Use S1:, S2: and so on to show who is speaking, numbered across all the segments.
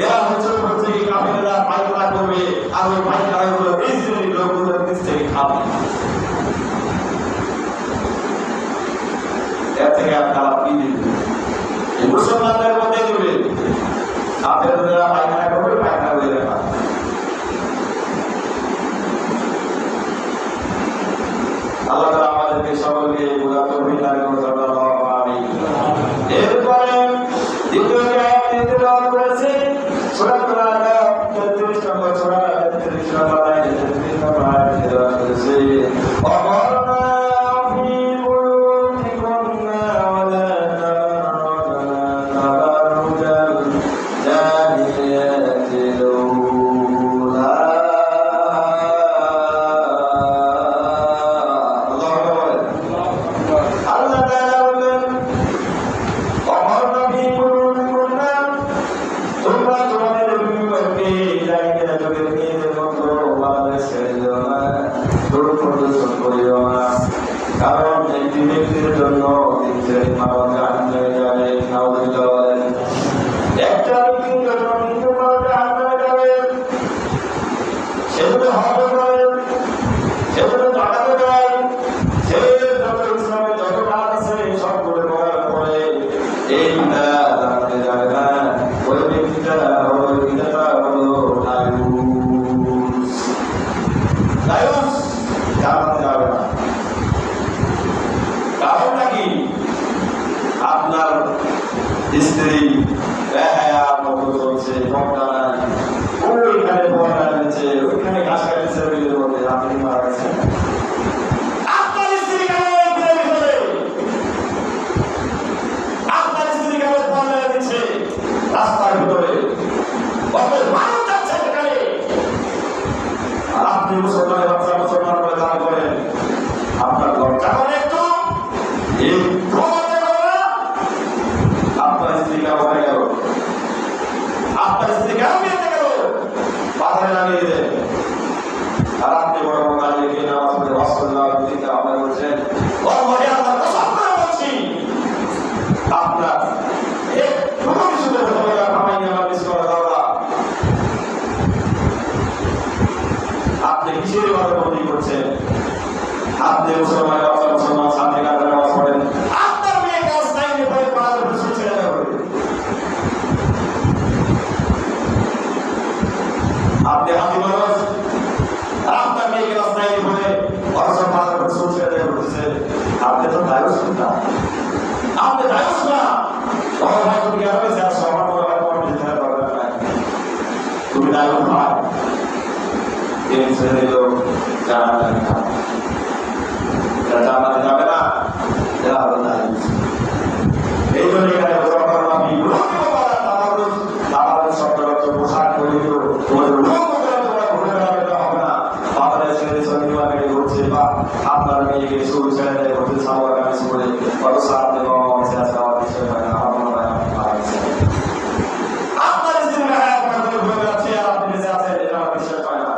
S1: এরা হচ্ছে প্রত্যেক কাফেররা পায়খানা করবে আর ওই পায়খানাগুলো ইসরায়েলি লোকগুলোর নিচ থেকে খাবে। এর থেকে আপনারা কি দিবেন? মুসলমানদের মধ্যে দিবে কাফেররা পায়খানা করবে, পায়খানা করে খাবে। আল্লাহ তাআলা আমাদেরকে সকলকে বুঝা তৌফিক দান করুন। আল্লাহু আমিন। এরপরে দ্বিতীয় আয়াত তেলাওয়াত করেছে সূরা আল-আরাফ 33 নম্বর সূরা 33 নম্বর আয়াত 33 নম্বর আয়াত তেলাওয়াত করেছে অমরনা ফি বুয়ুতিকুন্না ওয়া লা তাবাররুনা তাবাররুজাল জাহিলিয়াতিল উলা। আল্লাহ তাআলা বলেন অমরনা ফি বুয়ুতিকুন্না, তোমরা তোমাদের বিবিকে জাহিলিয়া যুগের মেয়েদের মতো বাংলাদেশ ছেড়ে দিও না, দূর প্রদর্শন করিও না, কারণ একটি ব্যক্তির জন্য তিনটি মানব জাহান্নামে যাবে। নাউযুবিল্লাহ বলেন একটা ব্যক্তির জন্য তিনটি মানব জাহান্নামে যাবে। সেগুলো হবে করে, সেগুলো জানাতে যায়, সে যত ইসলামের যত কাজ আছে সবগুলো করার পরে এই জানাতে যাবে না। ওই ব্যক্তিটা হলো দায়ুস, জানাতে যাবে না। কারণটা কি? আপনার স্ত্রী বেহায়ার মতো চলছে, পর্দা নাই, ওইখানে পর্দা নিচ্ছে, ওইখানে ঘাস কাটছে, বিলের মধ্যে আপনি মারা গেছেন। আপনার স্ত্রী কেন বিলের ভিতরে? আপনার স্ত্রী কেন পর্দা দিচ্ছে রাস্তার ভিতরে? অথচ মানুষ যাচ্ছে সেখানে, আর আপনি মুসলমানের বাচ্চা মুসলমান বলে দাবি করেন। আপনার লজ্জা করে একটু? আপনার স্ত্রী কেন হয়ে গেল? আপনার স্ত্রী কেন বিয়েতে গেল? বাধায় লাগিয়ে দেন। আর আপনি বড় বড় দাঁড়িয়ে গিয়ে নামাজ পড়ে আপনার বলছেন আপনার আপনি কিসের বন্দী করছেন? আপনি মুসলমান মুসলমান সামনে কাজে নামাজ পড়েন, আপনার মেয়ে কাজ নাই পড়ে পড়ার উপর ছেড়ে দেবে। আপনি হাতি মানুষ, আপনার মেয়ে কাজ নাই পড়ে পড়াশোনা পড়ার উপর ছেড়ে দেবে বলতেছেন। আপনি তো দায়ুস না, আপনি দায়ুস না। তোমার ভাই তুমি কেন হয়েছে? আর সবার বড় ভাই তোমার যেতে দরকার নাই, তুমি দায়ুস ভাই। তিন শ্রেণীর লোক জাহান্নামে যাবে, এরা জান্নাতে যাবে না, এরা হবে দায়ুস। এই জন্য এখানে শব্দের অর্থ পোশাক পরিহিত, তোমাদের হবে না। বাবারের ছেলে শনিবার ঘুরছে বা আপনার মেয়েকে চুল ছেড়ে দেয় ঘুরতে সালোয়ার কামিজ পরে, অথচ আপনি বাবা মাসে আছে আমার বিষয় হয় না, আমার মনে হয় আপনি মারা গেছেন। আপনার স্ত্রী ঘুরে যাচ্ছে আর আপনি বেঁচে আছেন, এটা আমার বিষয় হয় না,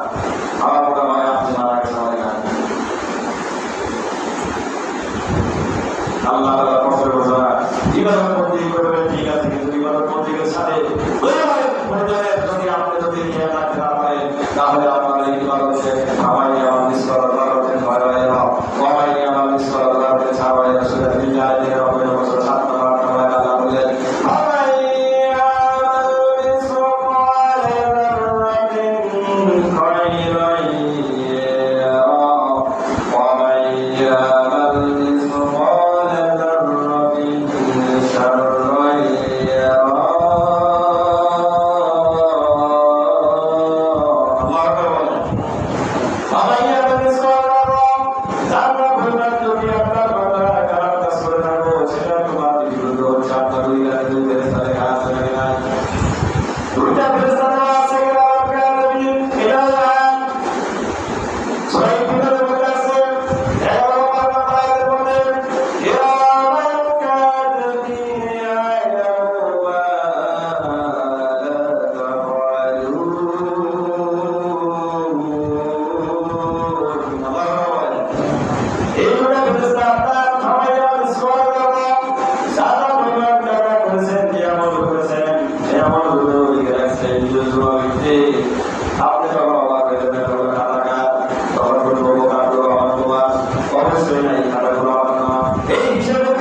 S1: আমার মনে হয় আপনি মারা গেছেন। আল্লাহ তাআলা কষ্ট করবে না। ইবাদত বন্দেগী করবেন ঠিক আছে, কিন্তু ইবাদত বন্দেগীর সাথে যদি আপনি যদি খেয়াল রাখতে না পারেন, তাহলে আপনার এই ইবাদতে আমায় আমার নিষ্কর করতে ভয় হয় না। আমায় আমার নিষ্কর করতে ছাড়াই আসলে বিল্লাহ এর হবে বছর 7 নম্বর আল্লাহ বলেন আছে নিজের জবাবিতে আপনি যখন অবাক হয়ে যাবেন তখন টাকা তখন বলবো কাটলো আমার তোমার অবশ্যই নাই খাতাগুলো আমার এই হিসেবে